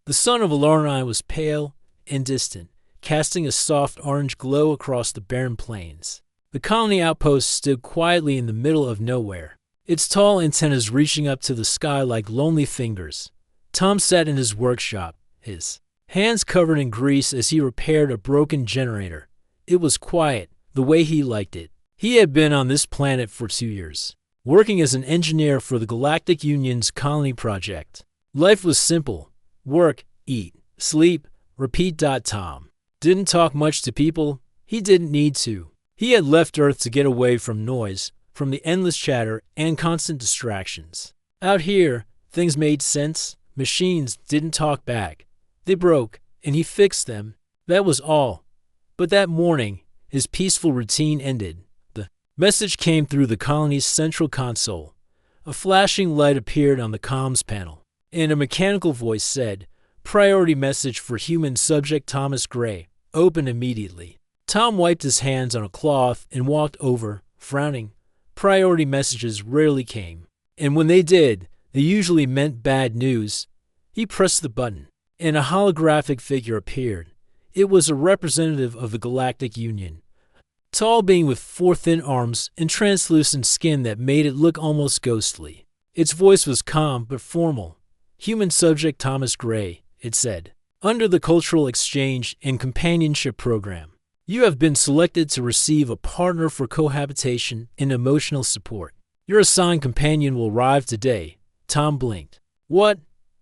The sun of Alarnai was pale and distant, casting a soft orange glow across the barren plains. The colony outpost stood quietly in the middle of nowhere, its tall antennas reaching up to the sky like lonely fingers. Tom sat in his workshop, his hands covered in grease as he repaired a broken generator. It was quiet, the way he liked it. He had been on this planet for 2 years, working as an engineer for the Galactic Union's colony project. Life was simple. Work, eat, sleep, repeat. Tom didn't talk much to people. He didn't need to. He had left Earth to get away from noise, from the endless chatter and constant distractions. Out here, things made sense. Machines didn't talk back. They broke, and he fixed them. That was all. But that morning, his peaceful routine ended. The message came through the colony's central console. A flashing light appeared on the comms panel, and a mechanical voice said, "Priority message for human subject Thomas Gray. Open immediately." Tom wiped his hands on a cloth and walked over, frowning. Priority messages rarely came, and when they did, they usually meant bad news. He pressed the button, and a holographic figure appeared. It was a representative of the Galactic Union. Tall being with 4 thin arms and translucent skin that made it look almost ghostly. Its voice was calm but formal. "Human subject Thomas Gray," it said. "Under the Cultural Exchange and Companionship Program, you have been selected to receive a partner for cohabitation and emotional support. Your assigned companion will arrive today." Tom blinked. "What?"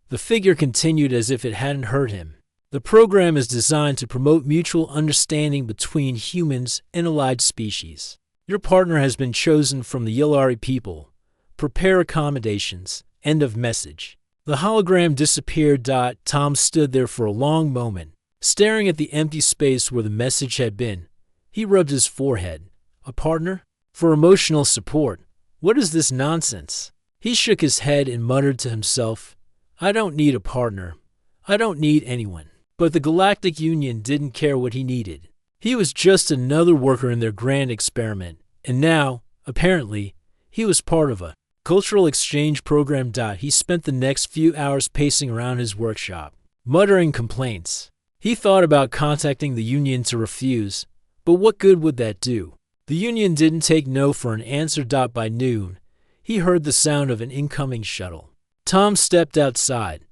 The figure continued as if it hadn't heard him. "The program is designed to promote mutual understanding between humans and allied species. Your partner has been chosen from the Yellari people. Prepare accommodations. End of message." The hologram disappeared. Tom stood there for a long moment, staring at the empty space where the message had been. He rubbed his forehead. A partner? For emotional support? What is this nonsense? He shook his head and muttered to himself, "I don't need a partner. I don't need anyone." But the Galactic Union didn't care what he needed. He was just another worker in their grand experiment, and now, apparently, he was part of a cultural exchange program. He spent the next few hours pacing around his workshop, muttering complaints. He thought about contacting the Union to refuse, but what good would that do? The Union didn't take no for an answer. By noon, he heard the sound of an incoming shuttle. Tom stepped outside.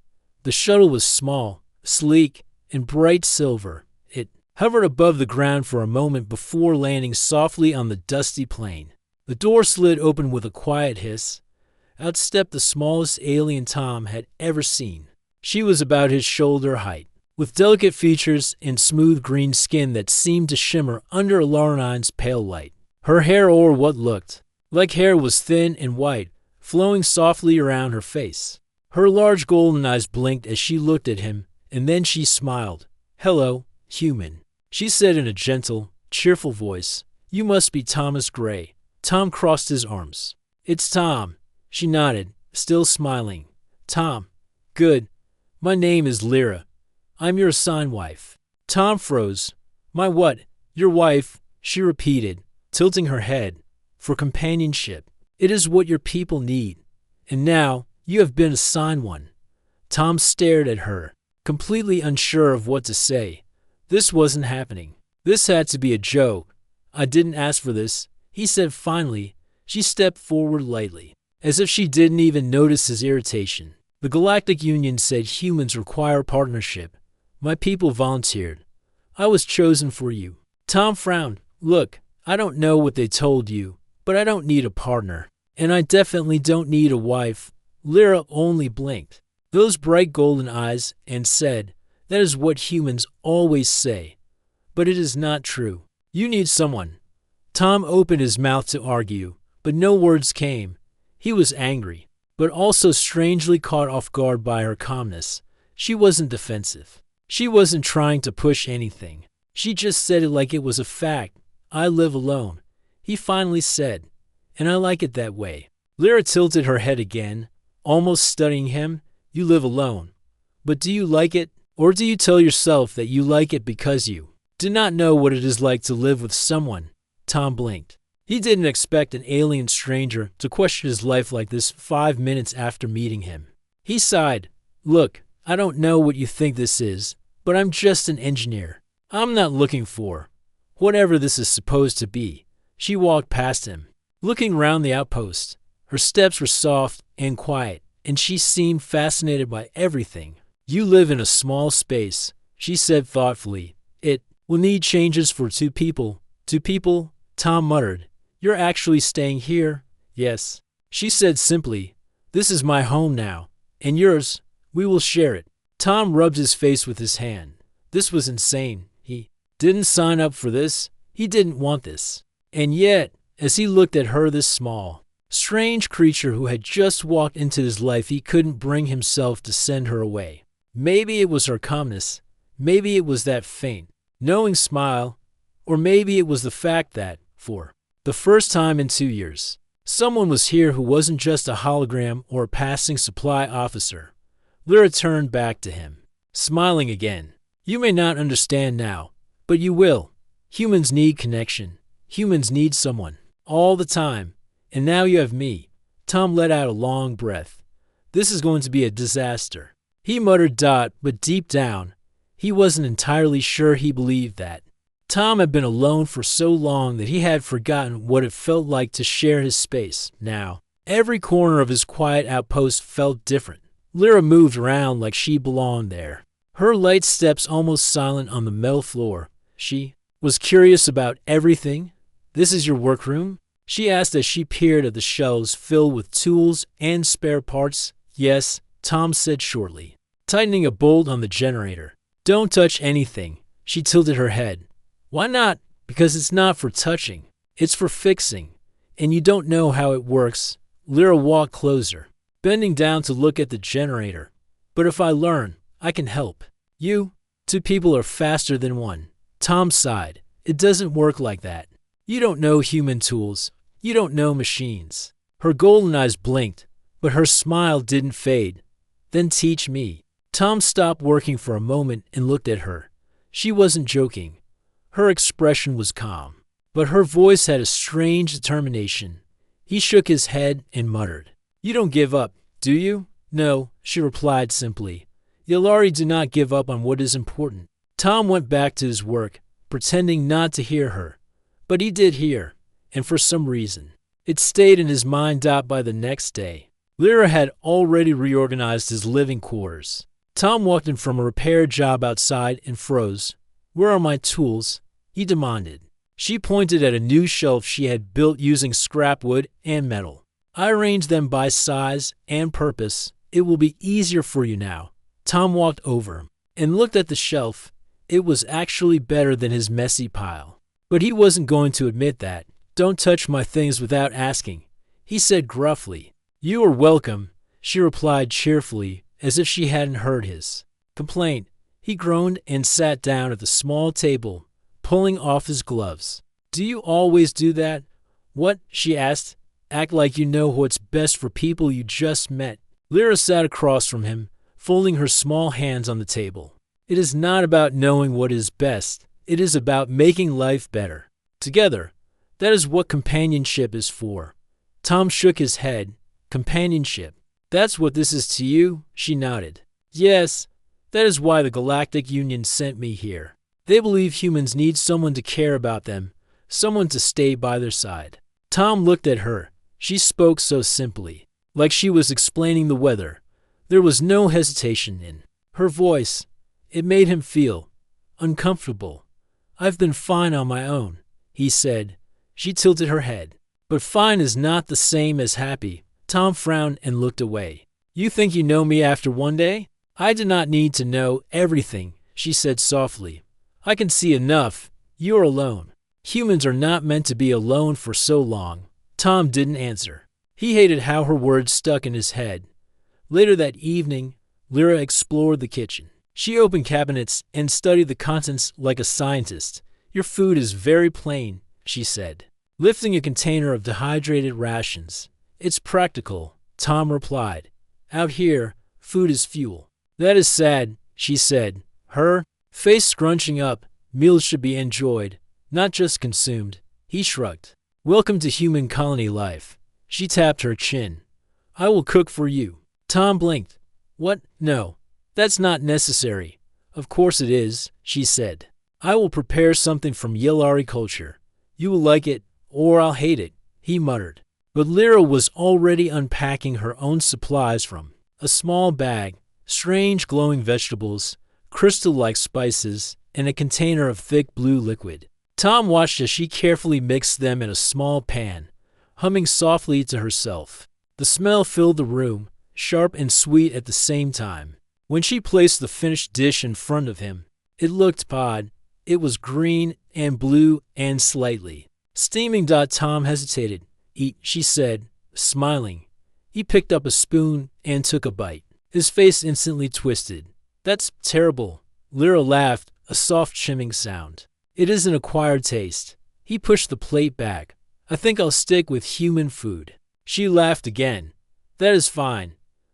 The shuttle was small, sleek, and bright silver. It hovered above the ground for a moment before landing softly on the dusty plain. The door slid open with a quiet hiss. Out stepped the smallest alien Tom had ever seen. She was about his shoulder height, with delicate features and smooth green skin that seemed to shimmer under Alarnine's pale light. Her hair, or what looked like hair, was thin and white, flowing softly around her face. Her large golden eyes blinked as she looked at him, and then she smiled. "Hello, human," she said in a gentle, cheerful voice. "You must be Thomas Gray." Tom crossed his arms. "It's Tom." She nodded, still smiling. "Tom. Good. My name is Lyra. I'm your assigned wife." Tom froze. "My what? Your wife," she repeated, tilting her head. "For companionship. It is what your people need. And now you have been assigned one." Tom stared at her, completely unsure of what to say. This wasn't happening. This had to be a joke. "I didn't ask for this," he said finally. She stepped forward lightly, as if she didn't even notice his irritation. "The Galactic Union said humans require partnership. My people volunteered. I was chosen for you." Tom frowned. "Look, I don't know what they told you, but I don't need a partner. And I definitely don't need a wife." Lyra only blinked those bright golden eyes and said, "That is what humans always say. But it is not true. You need someone." Tom opened his mouth to argue, but no words came. He was angry, but also strangely caught off guard by her calmness. She wasn't defensive. She wasn't trying to push anything. She just said it like it was a fact. "I live alone," he finally said, "and I like it that way." Lyra tilted her head again, almost studying him. "You live alone. But do you like it? Or do you tell yourself that you like it because you do not know what it is like to live with someone?" Tom blinked. He didn't expect an alien stranger to question his life like this 5 minutes after meeting him. He sighed. "Look, I don't know what you think this is, but I'm just an engineer. I'm not looking for whatever this is supposed to be." She walked past him, looking round the outpost. Her steps were soft and quiet, and she seemed fascinated by everything. "You live in a small space," she said thoughtfully. "It will need changes for two people." "Two people?" Tom muttered. "You're actually staying here?" "Yes," she said simply. "This is my home now, and yours. We will share it." Tom rubbed his face with his hand. This was insane. He didn't sign up for this. He didn't want this. And yet, as he looked at her, this small, strange creature who had just walked into his life, he couldn't bring himself to send her away. Maybe it was her calmness. Maybe it was that faint, knowing smile. Or maybe it was the fact that, for the first time in 2 years, someone was here who wasn't just a hologram or a passing supply officer. Lyra turned back to him, smiling again. "You may not understand now, but you will. Humans need connection. Humans need someone. All the time. And now you have me." Tom let out a long breath. "This is going to be a disaster." He muttered but deep down, he wasn't entirely sure he believed that. Tom had been alone for so long that he had forgotten what it felt like to share his space. Now, every corner of his quiet outpost felt different. Lyra moved around like she belonged there, her light steps almost silent on the metal floor. She was curious about everything. "This is your workroom?" she asked as she peered at the shelves filled with tools and spare parts. "Yes," Tom said shortly, tightening a bolt on the generator. "Don't touch anything." She tilted her head. "Why not?" "Because it's not for touching. It's for fixing. And you don't know how it works." Lyra walked closer, bending down to look at the generator. "But if I learn, I can help." "You? Two people are faster than one." Tom sighed. "It doesn't work like that. You don't know human tools. You don't know machines." Her golden eyes blinked, but her smile didn't fade. "Then teach me." Tom stopped working for a moment and looked at her. She wasn't joking. Her expression was calm, but her voice had a strange determination. He shook his head and muttered, "You don't give up, do you?" "No," she replied simply. "Yalari do not give up on what is important." Tom went back to his work, pretending not to hear her. But he did hear, and for some reason, it stayed in his mind. By the next day, Lyra had already reorganized his living quarters. Tom walked in from a repair job outside and froze. "Where are my tools?" he demanded. She pointed at a new shelf she had built using scrap wood and metal. "I arranged them by size and purpose. It will be easier for you now." Tom walked over and looked at the shelf. It was actually better than his messy pile. But he wasn't going to admit that. "Don't touch my things without asking," he said gruffly. "You are welcome," she replied cheerfully, as if she hadn't heard his complaint. He groaned and sat down at the small table, pulling off his gloves. "Do you always do that?" "What?" she asked. "Act like you know what's best for people you just met." Lyra sat across from him, folding her small hands on the table. "It is not about knowing what is best. It is about making life better. Together. That is what companionship is for." Tom shook his head. "Companionship. That's what this is to you?" She nodded. "Yes. That is why the Galactic Union sent me here. They believe humans need someone to care about them, someone to stay by their side." Tom looked at her. She spoke so simply, like she was explaining the weather. There was no hesitation in her voice. It made him feel uncomfortable. "I've been fine on my own," he said. She tilted her head. "But fine is not the same as happy." Tom frowned and looked away. "You think you know me after one day?" "I do not need to know everything," she said softly. "I can see enough. You're alone. Humans are not meant to be alone for so long." Tom didn't answer. He hated how her words stuck in his head. Later that evening, Lyra explored the kitchen. She opened cabinets and studied the contents like a scientist. "Your food is very plain," she said, lifting a container of dehydrated rations. "It's practical," Tom replied. "Out here, food is fuel." "That is sad," she said, her face scrunching up. "Meals should be enjoyed, not just consumed." He shrugged. "Welcome to human colony life." She tapped her chin. "I will cook for you." Tom blinked. "What? No. That's not necessary. Of course it is, she said. I will prepare something from Yellari culture. You will like it, or I'll hate it, he muttered. But Lyra was already unpacking her own supplies from a small bag, strange glowing vegetables, crystal-like spices, and a container of thick blue liquid. Tom watched as she carefully mixed them in a small pan, humming softly to herself. The smell filled the room, sharp and sweet at the same time. When she placed the finished dish in front of him, it looked odd. It was green and blue and slightly steaming. Tom hesitated. Eat, she said, smiling. He picked up a spoon and took a bite. His face instantly twisted. That's terrible. Lyra laughed, a soft shimming sound. It is an acquired taste. He pushed the plate back. I think I'll stick with human food. She laughed again. That is fine.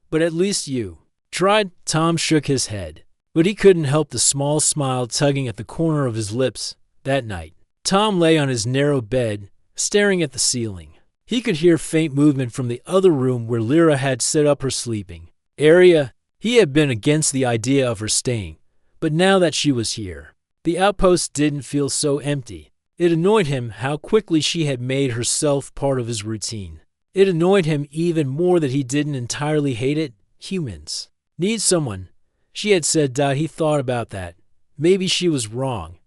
But at least you tried. Tom shook his head. But he couldn't help the small smile tugging at the corner of his lips. That night, Tom lay on his narrow bed, staring at the ceiling. He could hear faint movement from the other room where Lyra had set up her sleeping area. He had been against the idea of her staying, but now that she was here, the outpost didn't feel so empty. It annoyed him how quickly she had made herself part of his routine. It annoyed him even more that he didn't entirely hate it. Humans need someone, she had said. He thought about that. Maybe she was wrong.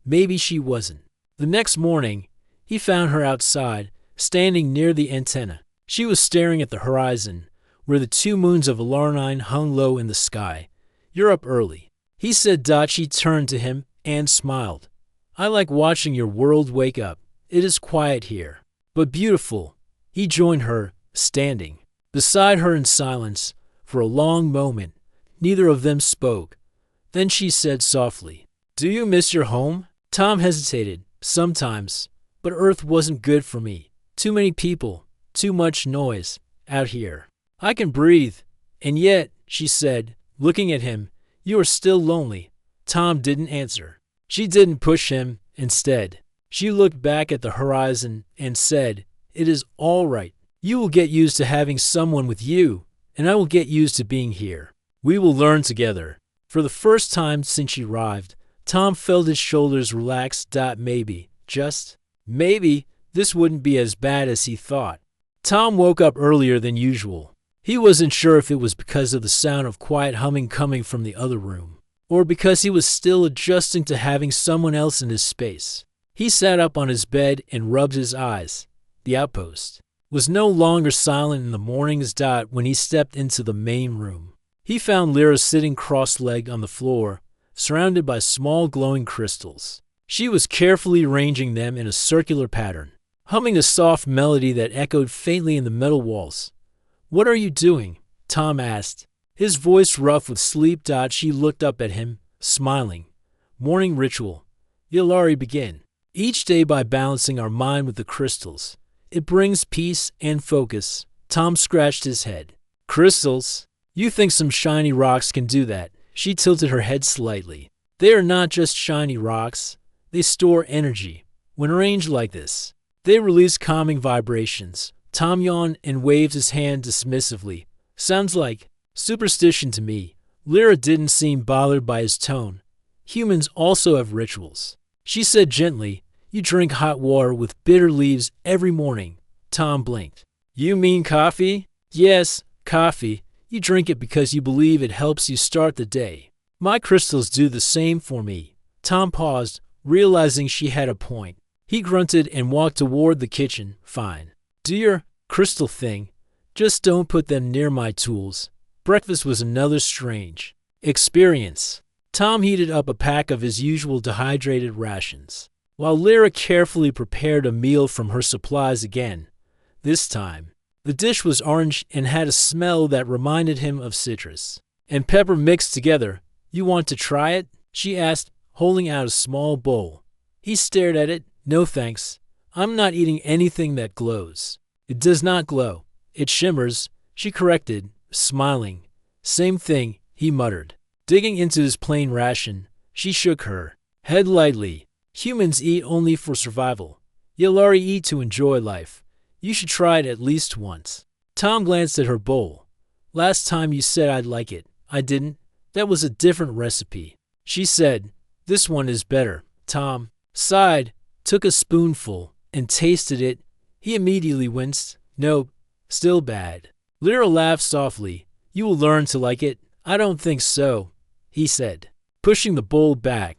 Maybe she wasn't. The next morning, he found her outside, standing near the antenna. She was staring at the horizon, where the 2 moons of Alarnine hung low in the sky. You're up early, he said. She turned to him and smiled. I like watching your world wake up. It is quiet here, but beautiful. He joined her, standing beside her in silence. For a long moment, neither of them spoke. Then she said softly, Do you miss your home? Tom hesitated. Sometimes, but Earth wasn't good for me. Too many people, too much noise out here. I can breathe. And yet, she said, looking at him, you are still lonely. Tom didn't answer. She didn't push him. Instead, she looked back at the horizon and said, It is all right. You will get used to having someone with you, and I will get used to being here. We will learn together. For the first time since she arrived, Tom felt his shoulders relax. Maybe, just maybe, this wouldn't be as bad as he thought. Tom woke up earlier than usual. He wasn't sure if it was because of the sound of quiet humming coming from the other room, or because he was still adjusting to having someone else in his space. He sat up on his bed and rubbed his eyes. The outpost was no longer silent in the mornings. When he stepped into the main room, he found Lyra sitting cross-legged on the floor, surrounded by small glowing crystals. She was carefully arranging them in a circular pattern, humming a soft melody that echoed faintly in the metal walls. What are you doing? Tom asked, his voice rough with sleep. She looked up at him, smiling. Morning ritual. Yellari begin each day by balancing our mind with the crystals. It brings peace and focus. Tom scratched his head. Crystals? You think some shiny rocks can do that? She tilted her head slightly. They are not just shiny rocks. They store energy. When arranged like this, they release calming vibrations. Tom yawned and waved his hand dismissively. Sounds like superstition to me. Lyra didn't seem bothered by his tone. Humans also have rituals. She said gently, You drink hot water with bitter leaves every morning. Tom blinked. You mean coffee? Yes, coffee. You drink it because you believe it helps you start the day. My crystals do the same for me. Tom paused, realizing she had a point. He grunted and walked toward the kitchen. Fine. Do your crystal thing. Just don't put them near my tools. Breakfast was another strange experience. Tom heated up a pack of his usual dehydrated rations, while Lyra carefully prepared a meal from her supplies again. This time, the dish was orange and had a smell that reminded him of citrus and pepper mixed together. You want to try it? She asked, holding out a small bowl. He stared at it. No thanks. I'm not eating anything that glows. It does not glow. It shimmers, she corrected, smiling. Same thing, he muttered. Digging into his plain ration, she shook her head lightly. Humans eat only for survival. Yellari eat to enjoy life. You should try it at least once. Tom glanced at her bowl. Last time you said I'd like it. I didn't. That was a different recipe. She said, "This one is better." Tom sighed, took a spoonful, and tasted it. He immediately winced. "Nope, still bad." Lyra laughed softly. "You will learn to like it." "I don't think so," he said, pushing the bowl back.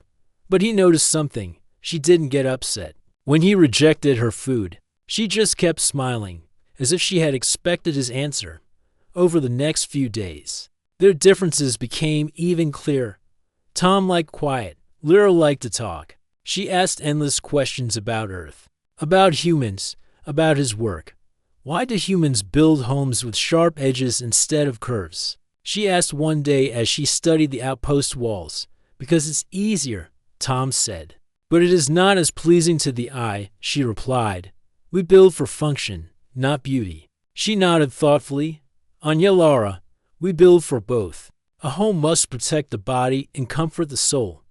But he noticed something. She didn't get upset when he rejected her food. She just kept smiling, as if she had expected his answer. Over the next few days, their differences became even clearer. Tom liked quiet. Lyra liked to talk. She asked endless questions about Earth, about humans, about his work. Why do humans build homes with sharp edges instead of curves? She asked one day as she studied the outpost walls. "Because it's easier," Tom said. "But it is not as pleasing to the eye," she replied. "We build for function, not beauty." She nodded thoughtfully. "On Yalara, we build for both. A home must protect the body and comfort the soul."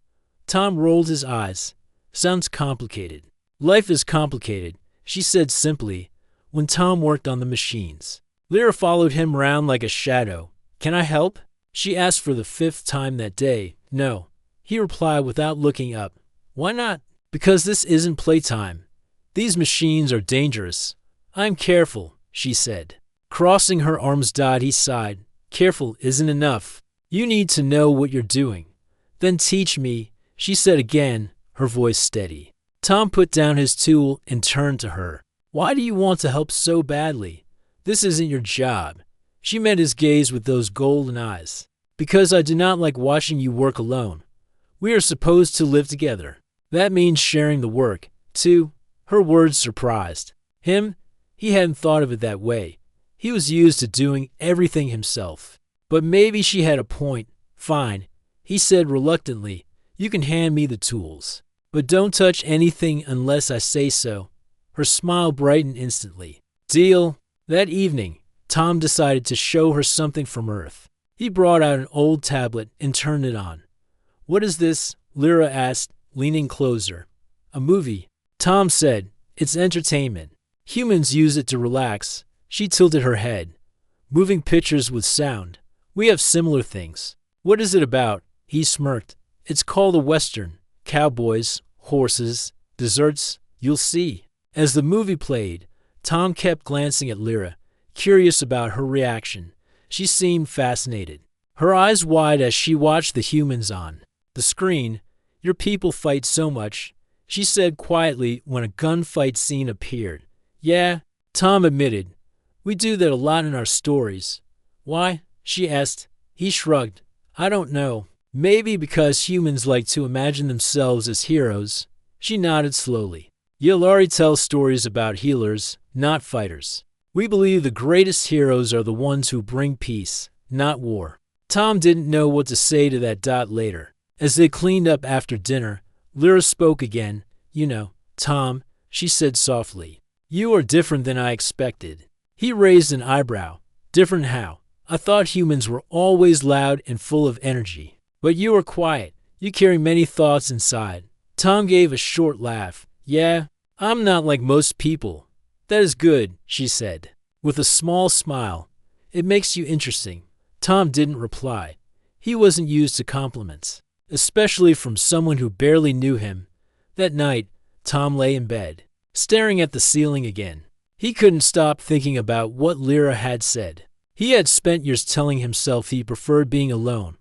Tom rolled his eyes. "Sounds complicated." "Life is complicated," she said simply, when Tom worked on the machines. Lyra followed him around like a shadow. "Can I help?" she asked for the 5th time that day. "No," he replied without looking up. "Why not?" "Because this isn't playtime. These machines are dangerous." "I'm careful," she said. Crossing her arms, he sighed. "Careful isn't enough. You need to know what you're doing." "Then teach me," she said again, her voice steady. Tom put down his tool and turned to her. "Why do you want to help so badly? This isn't your job." She met his gaze with those golden eyes. "Because I do not like watching you work alone. We are supposed to live together. That means sharing the work, too." Her words surprised him. He hadn't thought of it that way. He was used to doing everything himself. But maybe she had a point. "Fine," he said reluctantly. "You can hand me the tools. But don't touch anything unless I say so." Her smile brightened instantly. "Deal." That evening, Tom decided to show her something from Earth. He brought out an old tablet and turned it on. "What is this?" Lyra asked, leaning closer. "A movie," Tom said. "It's entertainment. Humans use it to relax." She tilted her head. "Moving pictures with sound. We have similar things." "What is it about?" He smirked. "It's called a Western. Cowboys, horses, desserts. You'll see." As the movie played, Tom kept glancing at Lyra, curious about her reaction. She seemed fascinated, her eyes wide as she watched the humans on the screen. "Your people fight so much," she said quietly when a gunfight scene appeared. "Yeah," Tom admitted. "We do that a lot in our stories." "Why?" she asked. He shrugged. "I don't know. Maybe because humans like to imagine themselves as heroes." She nodded slowly. "Yalari tells stories about healers, not fighters. We believe the greatest heroes are the ones who bring peace, not war." Tom didn't know what to say to that. Later, as they cleaned up after dinner, Lyra spoke again. "You know, Tom," she said softly, "you are different than I expected." He raised an eyebrow. "Different how?" "I thought humans were always loud and full of energy. But you are quiet. You carry many thoughts inside." Tom gave a short laugh. "Yeah, I'm not like most people." "That is good," she said, with a small smile. "It makes you interesting." Tom didn't reply. He wasn't used to compliments, especially from someone who barely knew him. That night, Tom lay in bed, staring at the ceiling again. He couldn't stop thinking about what Lyra had said. He had spent years telling himself he preferred being alone.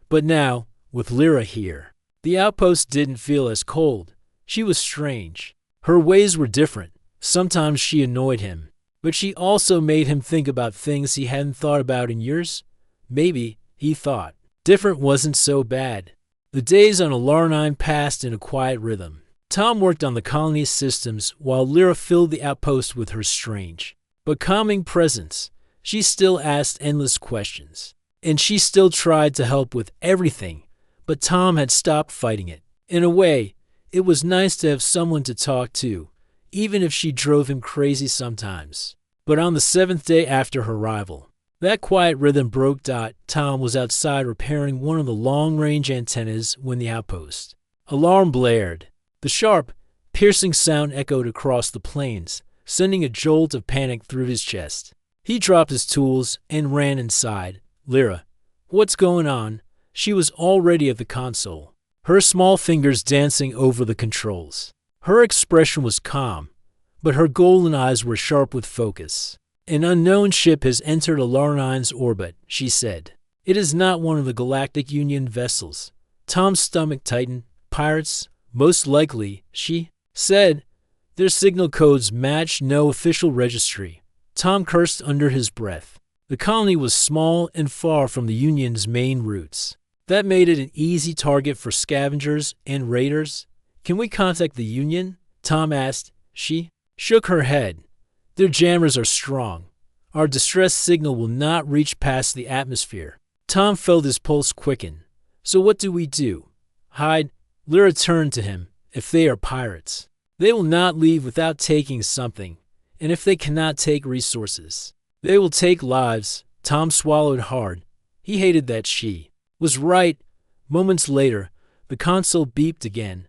But now, with Lyra here, the outpost didn't feel as cold. She was strange. Her ways were different. Sometimes she annoyed him, but she also made him think about things he hadn't thought about in years. Maybe, he thought, different wasn't so bad. The days on Alarnine passed in a quiet rhythm. Tom worked on the colony's systems while Lyra filled the outpost with her strange but calming presence. She still asked endless questions, and she still tried to help with everything, but Tom had stopped fighting it. In a way, it was nice to have someone to talk to, even if she drove him crazy sometimes. But on the 7th day after her arrival, that quiet rhythm broke. Tom was outside repairing one of the long-range antennas when the outpost alarm blared. The sharp, piercing sound echoed across the plains, sending a jolt of panic through his chest. He dropped his tools and ran inside. "Lyra, what's going on?" She was already at the console, her small fingers dancing over the controls. Her expression was calm, but her golden eyes were sharp with focus. An unknown ship has entered Alarnine's orbit, she said. It is not one of the Galactic Union vessels. Tom's stomach tightened. Pirates? Most likely, she said. Their signal codes matched no official registry. Tom cursed under his breath. The colony was small and far from the Union's main routes. That made it an easy target for scavengers and raiders. Can we contact the Union? Tom asked. She shook her head. Their jammers are strong. Our distress signal will not reach past the atmosphere. Tom felt his pulse quicken. So what do we do? Hide? Lyra turned to him. If they are pirates, they will not leave without taking something. And if they cannot take resources, they will take lives. Tom swallowed hard. He hated that she was right. Moments later, the console beeped again.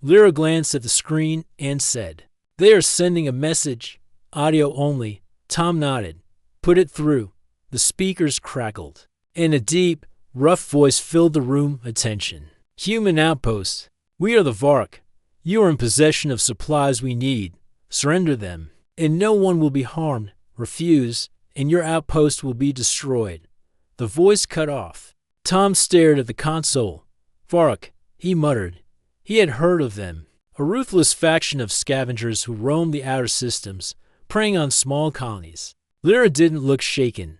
Lyra glanced at the screen and said, They are sending a message. Audio only. Tom nodded. Put it through. The speakers crackled, and a deep, rough voice filled the room. Attention. Human outpost. We are the Vark. You are in possession of supplies we need. Surrender them, and no one will be harmed. Refuse, and your outpost will be destroyed. The voice cut off. Tom stared at the console. Vark, he muttered. He had heard of them. A ruthless faction of scavengers who roamed the outer systems, preying on small colonies. Lyra didn't look shaken.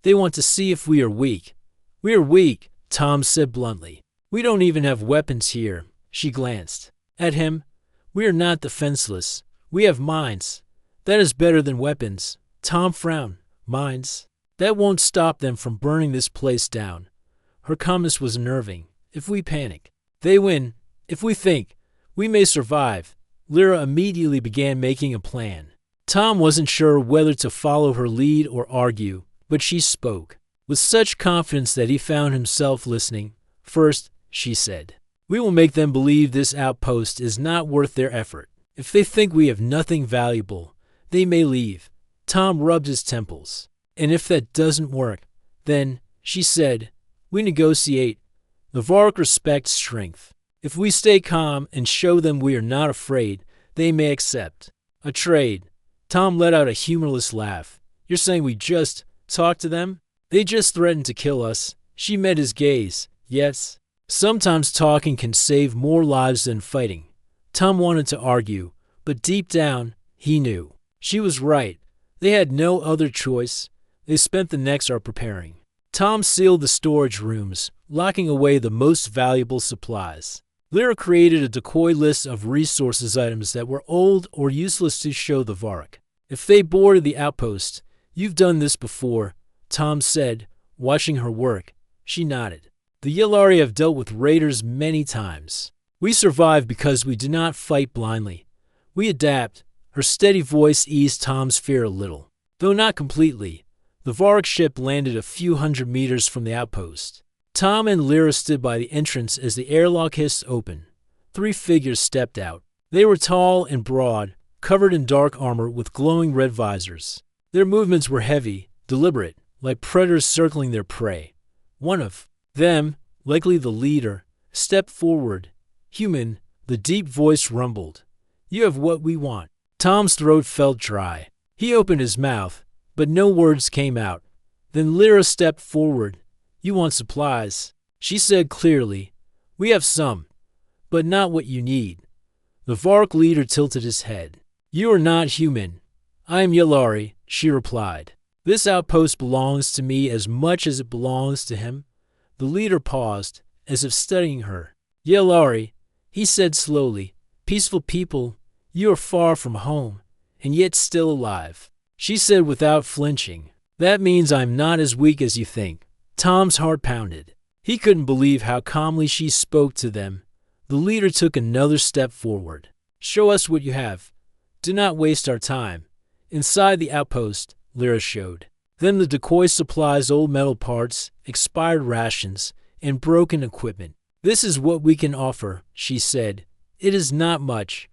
They want to see if we are weak. We are weak, Tom said bluntly. We don't even have weapons here. She glanced at him. We are not defenseless. We have mines. That is better than weapons. Tom frowned. Mines? That won't stop them from burning this place down. Her calmness was unnerving. If we panic, they win. If we think, we may survive. Lyra immediately began making a plan. Tom wasn't sure whether to follow her lead or argue, but she spoke with such confidence that he found himself listening. First, she said, we will make them believe this outpost is not worth their effort. If they think we have nothing valuable, they may leave. Tom rubbed his temples. And if that doesn't work, then, she said, we negotiate. The Vark respect strength. If we stay calm and show them we are not afraid, they may accept. A trade. Tom let out a humorless laugh. You're saying we just talk to them? They just threatened to kill us. She met his gaze. Yes. Sometimes talking can save more lives than fighting. Tom wanted to argue, but deep down, he knew. She was right. They had no other choice. They spent the next hour preparing. Tom sealed the storage rooms, locking away the most valuable supplies. Lyra created a decoy list of resources items that were old or useless to show the Vark. If they boarded the outpost, you've done this before, Tom said, watching her work. She nodded. The Yellari have dealt with raiders many times. We survive because we do not fight blindly. We adapt. Her steady voice eased Tom's fear a little, though not completely. The Vark ship landed a few hundred meters from the outpost. Tom and Lyra stood by the entrance as the airlock hissed open. 3 figures stepped out. They were tall and broad, covered in dark armor with glowing red visors. Their movements were heavy, deliberate, like predators circling their prey. One of them, likely the leader, stepped forward. Human, the deep voice rumbled. You have what we want. Tom's throat felt dry. He opened his mouth, but no words came out. Then Lyra stepped forward. You want supplies, she said clearly. We have some, but not what you need. The Vark leader tilted his head. You are not human. I am Yellari, she replied. This outpost belongs to me as much as it belongs to him. The leader paused, as if studying her. Yellari, he said slowly, peaceful people, you are far from home, and yet still alive. She said without flinching, that means I'm not as weak as you think. Tom's heart pounded. He couldn't believe how calmly she spoke to them. The leader took another step forward. Show us what you have. Do not waste our time. Inside the outpost, Lyra showed. Then the decoy supplies old metal parts, expired rations, and broken equipment. This is what we can offer, she said. It is not much,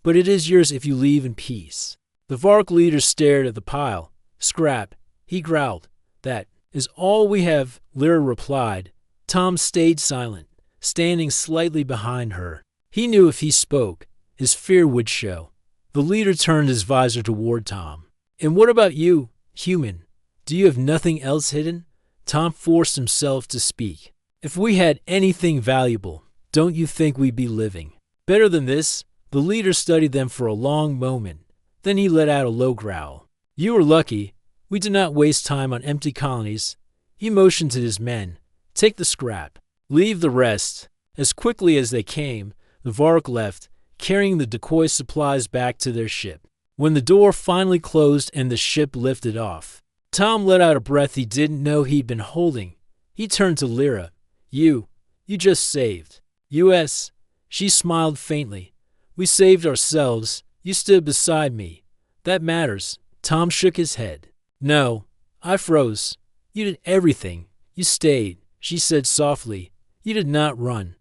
but it is yours if you leave in peace. The Vark leader stared at the pile. Scrap, he growled. That is all we have, Lyra replied. Tom stayed silent, standing slightly behind her. He knew if he spoke, his fear would show. The leader turned his visor toward Tom. "And what about you, human? Do you have nothing else hidden?" Tom forced himself to speak. "If we had anything valuable, don't you think we'd be living better than this?" The leader studied them for a long moment. Then he let out a low growl. "You are lucky. We do not waste time on empty colonies." He motioned to his men. "Take the scrap. Leave the rest." As quickly as they came, the Vark left, carrying the decoy supplies back to their ship. When the door finally closed and the ship lifted off, Tom let out a breath he didn't know he'd been holding. He turned to Lyra. You just saved us." She smiled faintly. "We saved ourselves. You stood beside me. That matters." Tom shook his head. "No, I froze. You did everything. You stayed," she said softly. "You did not run.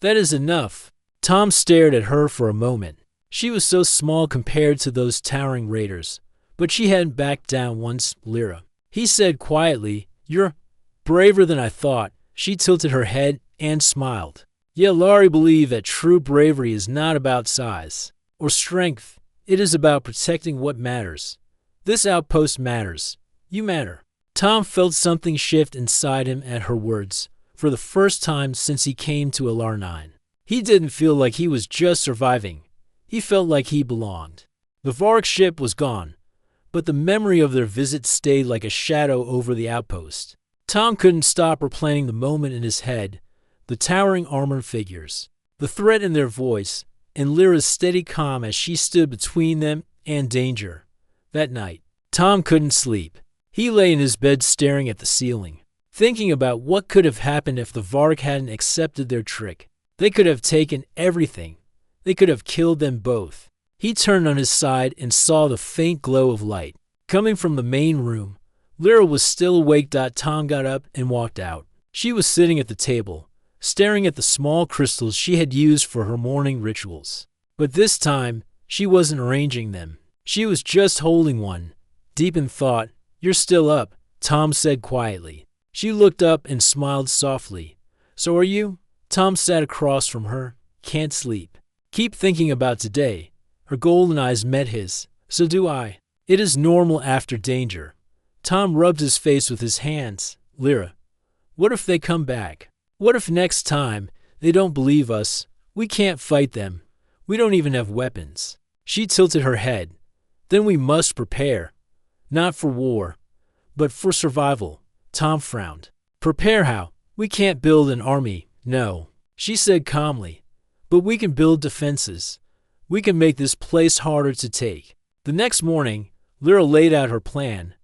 That is enough." Tom stared at her for a moment. She was so small compared to those towering raiders, but she hadn't backed down once. "Lyra," he said quietly, "you're braver than I thought." She tilted her head and smiled. Yellari believed that true bravery is not about size or strength. It is about protecting what matters. This outpost matters. You matter. Tom felt something shift inside him at her words, for the first time since he came to LR9. He didn't feel like he was just surviving. He felt like he belonged. The Vark ship was gone, but the memory of their visit stayed like a shadow over the outpost. Tom couldn't stop replaying the moment in his head, the towering armored figures, the threat in their voice, and Lyra's steady calm as she stood between them and danger. That night, Tom couldn't sleep. He lay in his bed staring at the ceiling, thinking about what could have happened if the Vark hadn't accepted their trick. They could have taken everything. They could have killed them both. He turned on his side and saw the faint glow of light coming from the main room. Lyra was still awake. Tom got up and walked out. She was sitting at the table, staring at the small crystals she had used for her morning rituals. But this time, she wasn't arranging them. She was just holding one. Deep in thought. "You're still up," Tom said quietly. She looked up and smiled softly. "So are you?" Tom sat across from her. "Can't sleep. Keep thinking about today." Her golden eyes met his. "So do I. It is normal after danger." Tom rubbed his face with his hands. "Lyra, what if they come back? What if next time they don't believe us? We can't fight them. We don't even have weapons." She tilted her head. "Then we must prepare. Not for war, but for survival." Tom frowned. "Prepare how? We can't build an army." "No," she said calmly. "But we can build defenses. We can make this place harder to take." The next morning, Lyra laid out her plan.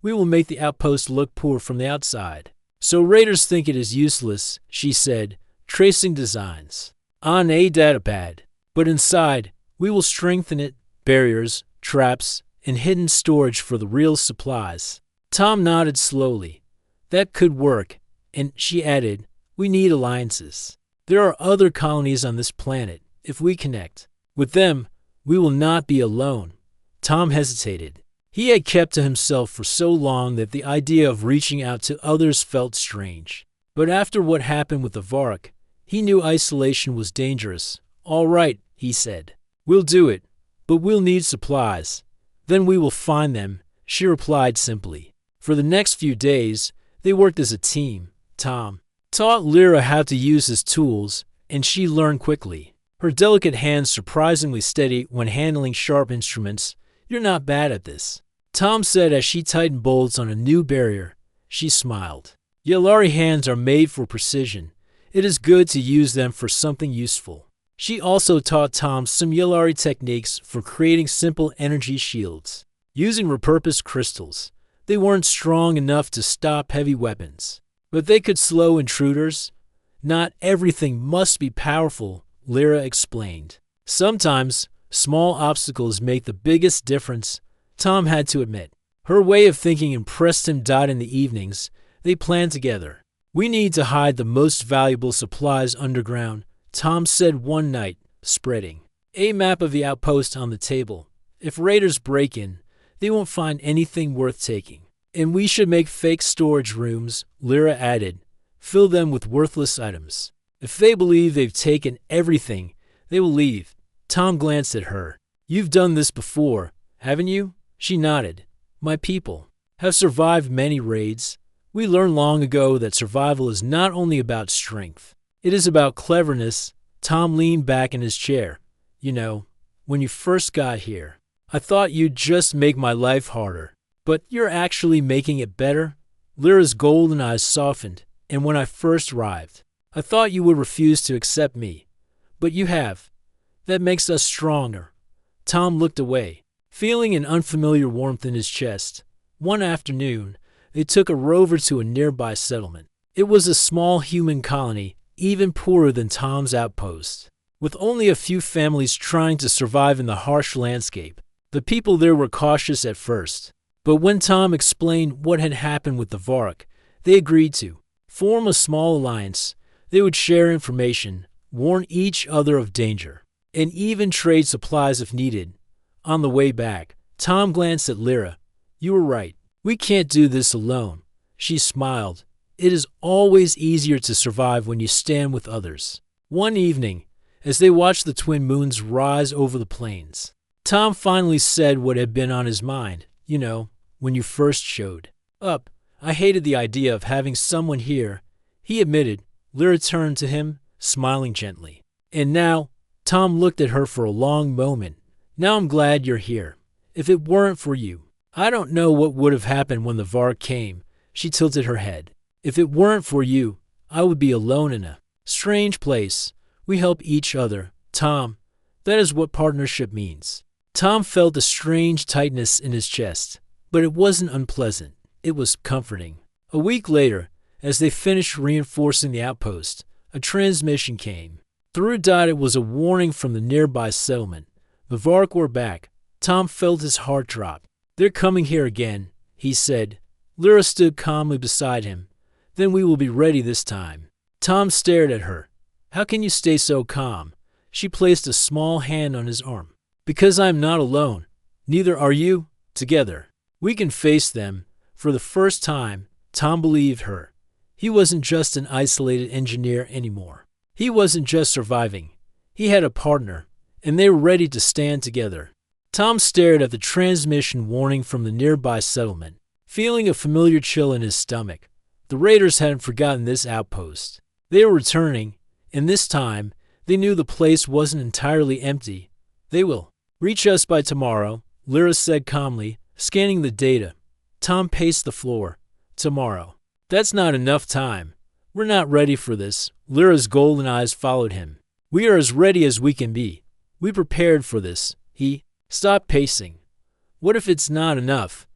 "We will make the outpost look poor from the outside, so raiders think it is useless," she said, tracing designs on a datapad. "But inside, we will strengthen it, barriers, traps, and hidden storage for the real supplies." Tom nodded slowly. "That could work." And she added, "We need alliances. There are other colonies on this planet. If we connect with them, we will not be alone." Tom hesitated. He had kept to himself for so long that the idea of reaching out to others felt strange. But after what happened with the Vark, he knew isolation was dangerous. "All right," he said. "We'll do it, but we'll need supplies." "Then we will find them," she replied simply. For the next few days, they worked as a team. Tom taught Lyra how to use his tools, and she learned quickly. Her delicate hands surprisingly steady when handling sharp instruments. "You're not bad at this," Tom said as she tightened bolts on a new barrier. She smiled. "Yellari hands are made for precision. It is good to use them for something useful." She also taught Tom some Yellari techniques for creating simple energy shields. Using repurposed crystals, they weren't strong enough to stop heavy weapons, but they could slow intruders. "Not everything must be powerful," Lyra explained. "Sometimes small obstacles make the biggest difference," Tom had to admit. Her way of thinking impressed him. In the evenings, they planned together. "We need to hide the most valuable supplies underground," Tom said one night, spreading a map of the outpost on the table. "If raiders break in, they won't find anything worth taking." "And we should make fake storage rooms," Lyra added. fill them with worthless items. If they believe they've taken everything, they will leave. Tom glanced at her. You've done this before, haven't you? She nodded. My people have survived many raids. We learned long ago that survival is not only about strength. It is about cleverness. Tom leaned back in his chair. You know, when you first got here, I thought you'd just make my life harder. But you're actually making it better? Lyra's golden eyes softened, and when I first arrived, I thought you would refuse to accept me. But you have. That makes us stronger. Tom looked away, feeling an unfamiliar warmth in his chest. One afternoon, they took a rover to a nearby settlement. It was a small human colony, even poorer than Tom's outpost, with only a few families trying to survive in the harsh landscape. The people there were cautious at first, but when Tom explained what had happened with the Vark, they agreed to form a small alliance. They would share information, warn each other of danger, and even trade supplies if needed. On the way back, Tom glanced at Lyra. You were right. We can't do this alone. She smiled. It is always easier to survive when you stand with others. One evening, as they watched the twin moons rise over the plains, Tom finally said what had been on his mind. You know, when you first showed up, I hated the idea of having someone here, he admitted. Lyra turned to him, smiling gently. And now, Tom looked at her for a long moment. Now I'm glad you're here. If it weren't for you, I don't know what would have happened when the Vark came. She tilted her head. If it weren't for you, I would be alone in a strange place. We help each other. Tom, that is what partnership means. Tom felt a strange tightness in his chest, but it wasn't unpleasant. It was comforting. A week later, as they finished reinforcing the outpost, a transmission came. Through dot it was a warning from the nearby settlement. The Vark were back. Tom felt his heart drop. They're coming here again, he said. Lyra stood calmly beside him. Then we will be ready this time. Tom stared at her. How can you stay so calm? She placed a small hand on his arm. Because I am not alone. Neither are you. Together, we can face them. For the first time, Tom believed her. He wasn't just an isolated engineer anymore. He wasn't just surviving. He had a partner, and they were ready to stand together. Tom stared at the transmission warning from the nearby settlement, feeling a familiar chill in his stomach. The raiders hadn't forgotten this outpost. They were returning, and this time, they knew the place wasn't entirely empty. They will reach us by tomorrow, Lyra said calmly, scanning the data. Tom paced the floor. Tomorrow. That's not enough time. We're not ready for this. Lyra's golden eyes followed him. We are as ready as we can be. We prepared for this. He stopped pacing. What if it's not enough?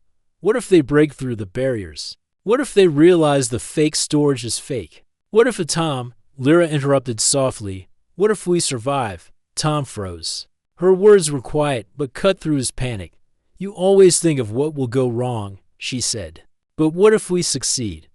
What if they break through the barriers? What if they realize the fake storage is fake? What if Tom? Lyra interrupted softly. What if we survive? Tom froze. Her words were quiet, but cut through his panic. You always think of what will go wrong, she said. But what if we succeed?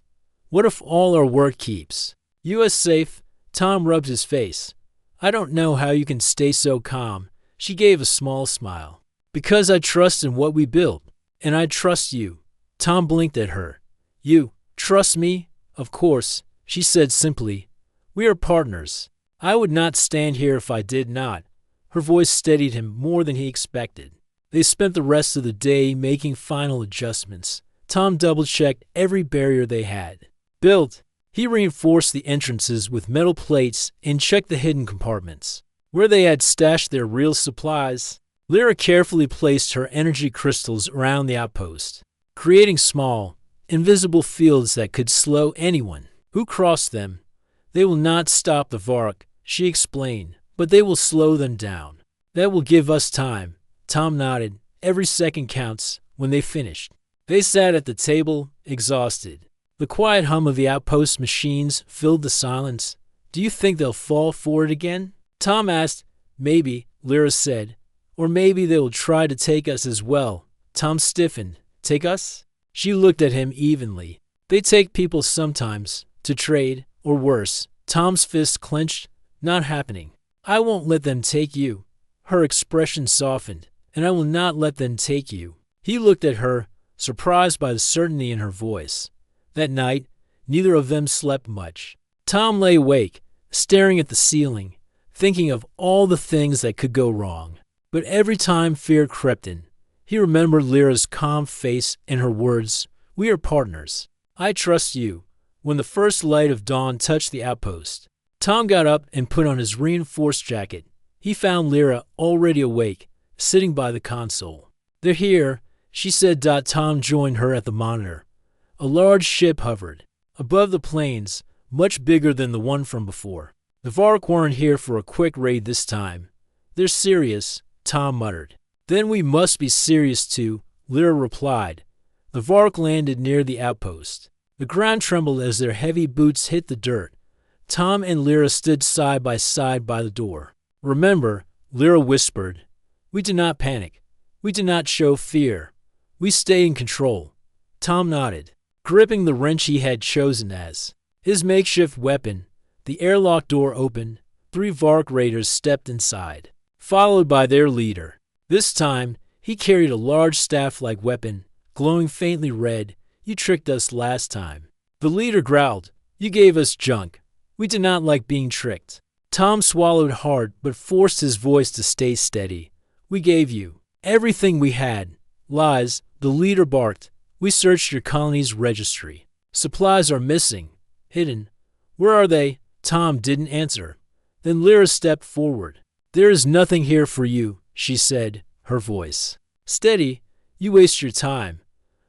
What if all our work keeps? You are safe? Tom rubbed his face. I don't know how you can stay so calm. She gave a small smile. Because I trust in what we built. And I trust you. Tom blinked at her. You trust me? Of course, she said simply. We are partners. I would not stand here if I did not. Her voice steadied him more than he expected. They spent the rest of the day making final adjustments. Tom double-checked every barrier they had built. He reinforced the entrances with metal plates and checked the hidden compartments, where they had stashed their real supplies. Lyra carefully placed her energy crystals around the outpost, creating small, invisible fields that could slow anyone who crossed them. They will not stop the Vark, she explained, but they will slow them down. That will give us time. Tom nodded. Every second counts. When they finished, they sat at the table, exhausted. The quiet hum of the outpost machines filled the silence. Do you think they'll fall for it again? Tom asked. Maybe, Lyra said. Or maybe they will try to take us as well. Tom stiffened. Take us? She looked at him evenly. They take people sometimes, to trade, or worse. Tom's fist clenched. Not happening. I won't let them take you. Her expression softened. And I will not let them take you. He looked at her, surprised by the certainty in her voice. That night, Neither of them slept much. Tom lay awake, staring at the ceiling, thinking of all the things that could go wrong. But every time fear crept in, he remembered Lyra's calm face and her words, "We are partners. I trust you." When the first light of dawn touched the outpost, Tom got up and put on his reinforced jacket. He found Lyra already awake, sitting by the console. "They're here," she said. Tom joined her at the monitor. A large ship hovered above the plains, much bigger than the one from before. "The Vark weren't here for a quick raid this time. They're serious," Tom muttered. "Then we must be serious too," Lyra replied. The Vark landed near the outpost. The ground trembled as their heavy boots hit the dirt. Tom and Lyra stood side by the door. "Remember," Lyra whispered, "we do not panic. We do not show fear. We stay in control." Tom nodded, gripping the wrench he had chosen as his makeshift weapon. The airlock door opened. 3 Vark raiders stepped inside, followed by their leader. This time, he carried a large staff-like weapon, glowing faintly red. "You tricked us last time." The leader growled, "You gave us junk. We did not like being tricked." Tom swallowed hard but forced his voice to stay steady. "We gave you everything we had." "Lies," the leader barked. "We searched your colony's registry. Supplies are missing. Hidden." "Where are they?" Tom didn't answer. Then Lyra stepped forward. "There is nothing here for you," she said, her voice steady. "You waste your time."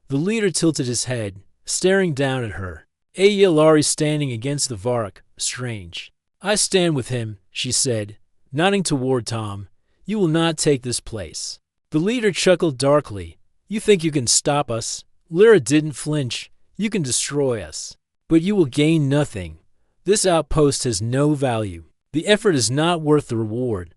The leader tilted his head, staring down at her. "Yalari standing against the Vark. Strange." "I stand with him," she said, nodding toward Tom. "You will not take this place." The leader chuckled darkly. "You think you can stop us?" Lyra didn't flinch. "You can destroy us, but you will gain nothing. This outpost has no value. The effort is not worth the reward."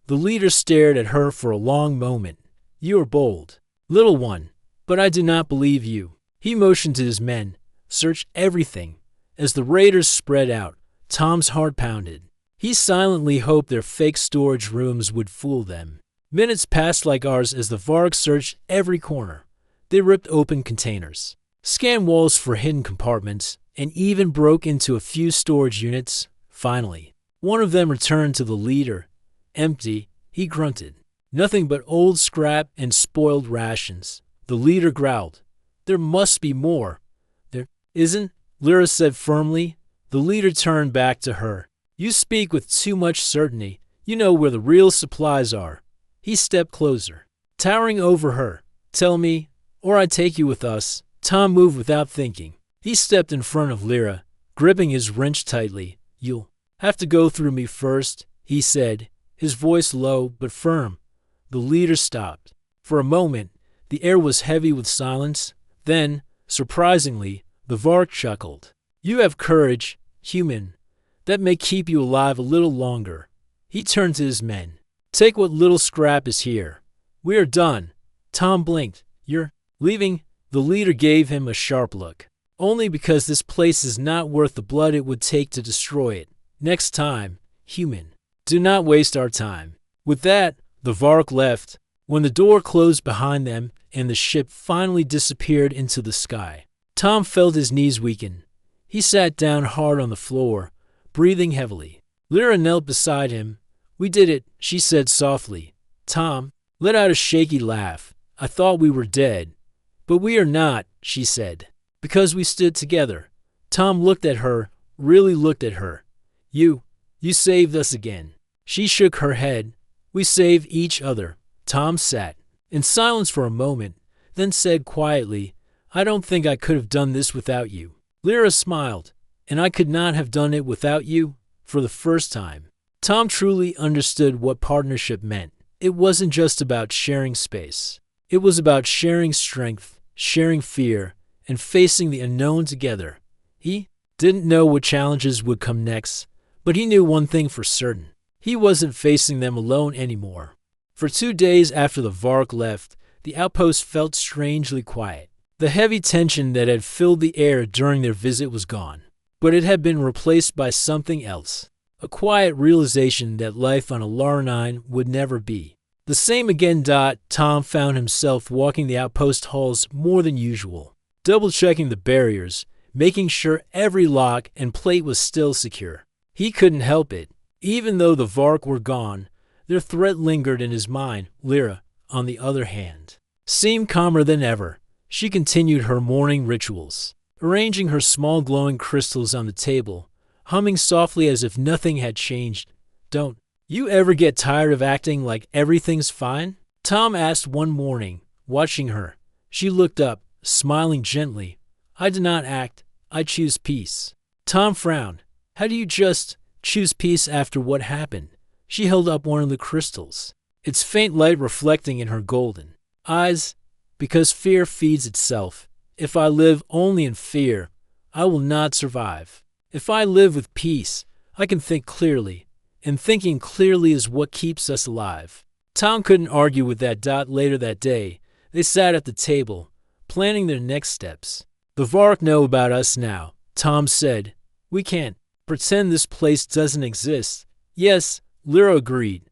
The leader stared at her for a long moment. "You are bold, little one, but I do not believe you." He motioned to his men. "Search everything." As the raiders spread out, Tom's heart pounded. He silently hoped their fake storage rooms would fool them. Minutes passed like hours as the Vark searched every corner. They ripped open containers, scanned walls for hidden compartments, and even broke into a few storage units. Finally, one of them returned to the leader. Empty, he grunted. "Nothing but old scrap and spoiled rations." The leader growled. "There must be more." "There isn't," Lyra said firmly. The leader turned back to her. "You speak with too much certainty. You know where the real supplies are." He stepped closer, towering over her. "Tell me, or I take you with us." Tom moved without thinking. He stepped in front of Lyra, gripping his wrench tightly. "You'll have to go through me first," he said, his voice low but firm. The leader stopped. For a moment, the air was heavy with silence. Then, surprisingly, the Vark chuckled. "You have courage, human. That may keep you alive a little longer." He turned to his men. "Take what little scrap is here. We are done." Tom blinked. "You're leaving?" The leader gave him a sharp look. "Only because this place is not worth the blood it would take to destroy it. Next time, human, do not waste our time." With that, the Vark left. When the door closed behind them and the ship finally disappeared into the sky, Tom felt his knees weaken. He sat down hard on the floor, breathing heavily. Lyra knelt beside him. "We did it," she said softly. Tom let out a shaky laugh. "I thought we were dead." "But we are not," she said, "because we stood together." Tom looked at her, really looked at her. You saved us again." She shook her head. "We saved each other." Tom sat in silence for a moment, then said quietly, "I don't think I could have done this without you." Lyra smiled. "And I could not have done it without you?" For the first time, Tom truly understood what partnership meant. It wasn't just about sharing space. It was about sharing strength, sharing fear, and facing the unknown together. He didn't know what challenges would come next, but he knew one thing for certain. He wasn't facing them alone anymore. For 2 days after the Vark left, the outpost felt strangely quiet. The heavy tension that had filled the air during their visit was gone, but it had been replaced by something else. A quiet realization that life on Alarnine would never be the same again. Tom found himself walking the outpost halls more than usual, double-checking the barriers, making sure every lock and plate was still secure. He couldn't help it. Even though the Vark were gone, their threat lingered in his mind. Lyra, on the other hand, seemed calmer than ever. She continued her morning rituals, arranging her small glowing crystals on the table, humming softly as if nothing had changed. "Don't you ever get tired of acting like everything's fine?" Tom asked one morning, watching her. She looked up, smiling gently. "I do not act, I choose peace." Tom frowned. "How do you just choose peace after what happened?" She held up one of the crystals, its faint light reflecting in her golden eyes. "Because fear feeds itself. If I live only in fear, I will not survive. If I live with peace, I can think clearly, and thinking clearly is what keeps us alive." Tom couldn't argue with that. Later that day, they sat at the table, planning their next steps. "The Vark know about us now," Tom said. "We can't pretend this place doesn't exist." "Yes," Lyra agreed,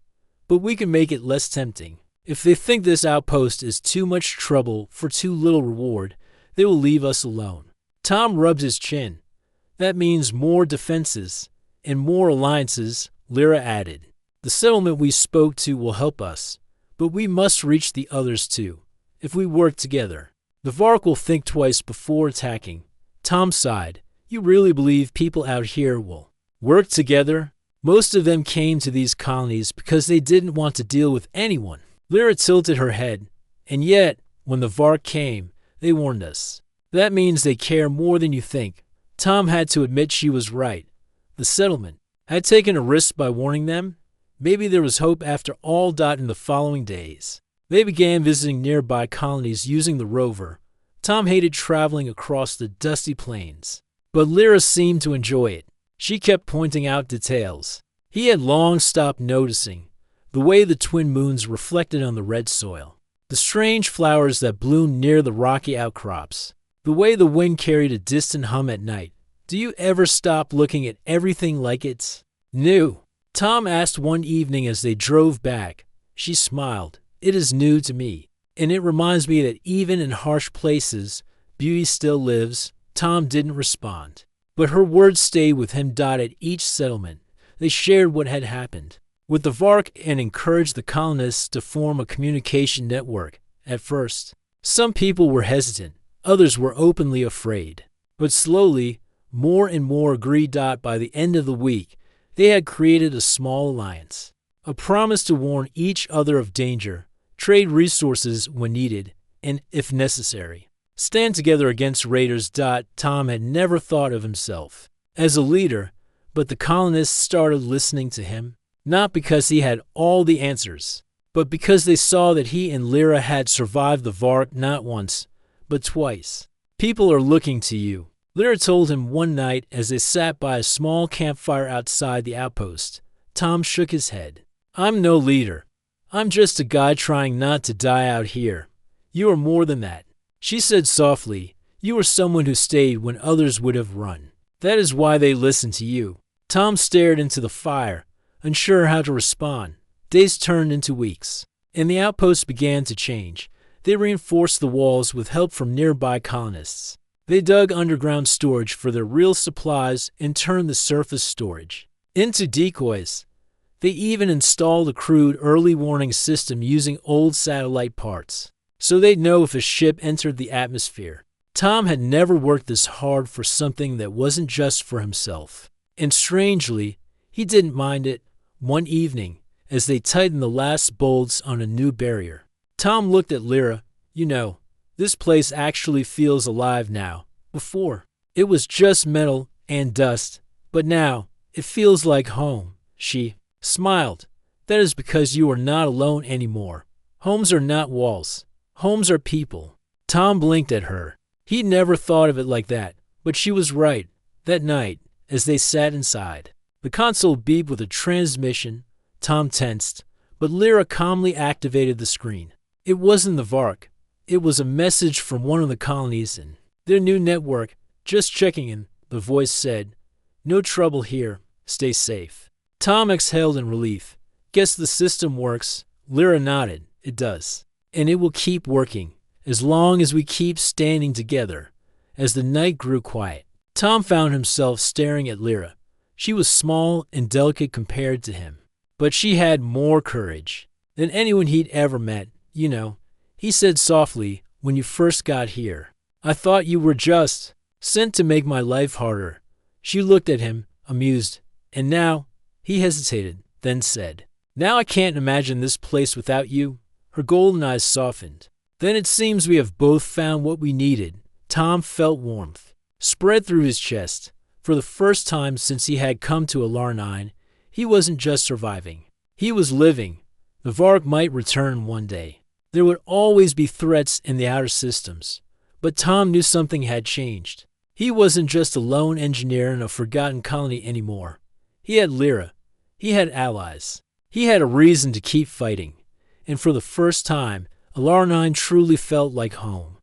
"but we can make it less tempting. If they think this outpost is too much trouble for too little reward, they will leave us alone." Tom rubbed his chin. "That means more defenses and more alliances," Lyra added. "The settlement we spoke to will help us, but we must reach the others too. If we work together, the Vark will think twice before attacking." Tom sighed. "You really believe people out here will work together?" "Most of them came to these colonies because they didn't want to deal with anyone." Lyra tilted her head. "And yet, when the Vark came, they warned us. That means they care more than you think." Tom had to admit she was right. The settlement had taken a risk by warning them. Maybe there was hope after all. In the following days, they began visiting nearby colonies using the rover. Tom hated traveling across the dusty plains, but Lyra seemed to enjoy it. She kept pointing out details he had long stopped noticing: the way the twin moons reflected on the red soil, the strange flowers that bloomed near the rocky outcrops, the way the wind carried a distant hum at night. "Do you ever stop looking at everything like it's new?" Tom asked one evening as they drove back. She smiled. "It is new to me, and it reminds me that even in harsh places, beauty still lives." Tom didn't respond, but her words stayed with him. At each settlement, they shared what had happened with the Vark and encouraged the colonists to form a communication network. At first, some people were hesitant, others were openly afraid, but slowly, more and more agreed. By the end of the week, they had created a small alliance, a promise to warn each other of danger, trade resources when needed, and, if necessary, stand together against raiders. Tom had never thought of himself as a leader, but the colonists started listening to him, not because he had all the answers, but because they saw that he and Lyra had survived the Vark not once, but twice. "People are looking to you," Lyra told him one night as they sat by a small campfire outside the outpost. Tom shook his head. "I'm no leader. I'm just a guy trying not to die out here." "You are more than that," she said softly. "You are someone who stayed when others would have run. That is why they listen to you." Tom stared into the fire, unsure how to respond. Days turned into weeks, and the outpost began to change. They reinforced the walls with help from nearby colonists. They dug underground storage for their real supplies and turned the surface storage into decoys. They even installed a crude early warning system using old satellite parts, so they'd know if a ship entered the atmosphere. Tom had never worked this hard for something that wasn't just for himself, and strangely, he didn't mind it. One evening, as they tightened the last bolts on a new barrier, Tom looked at Lyra. "You know, this place actually feels alive now. Before, it was just metal and dust, but now it feels like home." She smiled. "That is because you are not alone anymore. Homes are not walls. Homes are people." Tom blinked at her. He'd never thought of it like that, but she was right. That night, as they sat inside, the console beeped with a transmission. Tom tensed, but Lyra calmly activated the screen. It wasn't the Vark. It was a message from one of the colonies and their new network. "Just checking in," the voice said. "No trouble here. Stay safe." Tom exhaled in relief. "Guess the system works." Lyra nodded. "It does. And it will keep working, as long as we keep standing together." As the night grew quiet, Tom found himself staring at Lyra. She was small and delicate compared to him, but she had more courage than anyone he'd ever met. You know, he said softly, when you first got here, I thought you were just sent to make my life harder. She looked at him, amused, and now, he hesitated, then said, now I can't imagine this place without you. Her golden eyes softened. Then it seems we have both found what we needed. Tom felt warmth spread through his chest. For the first time since he had come to Alarnine, he wasn't just surviving. He was living. The Varg might return one day. There would always be threats in the outer systems. But Tom knew something had changed. He wasn't just a lone engineer in a forgotten colony anymore. He had Lyra. He had allies. He had a reason to keep fighting. And for the first time, Alarnine truly felt like home.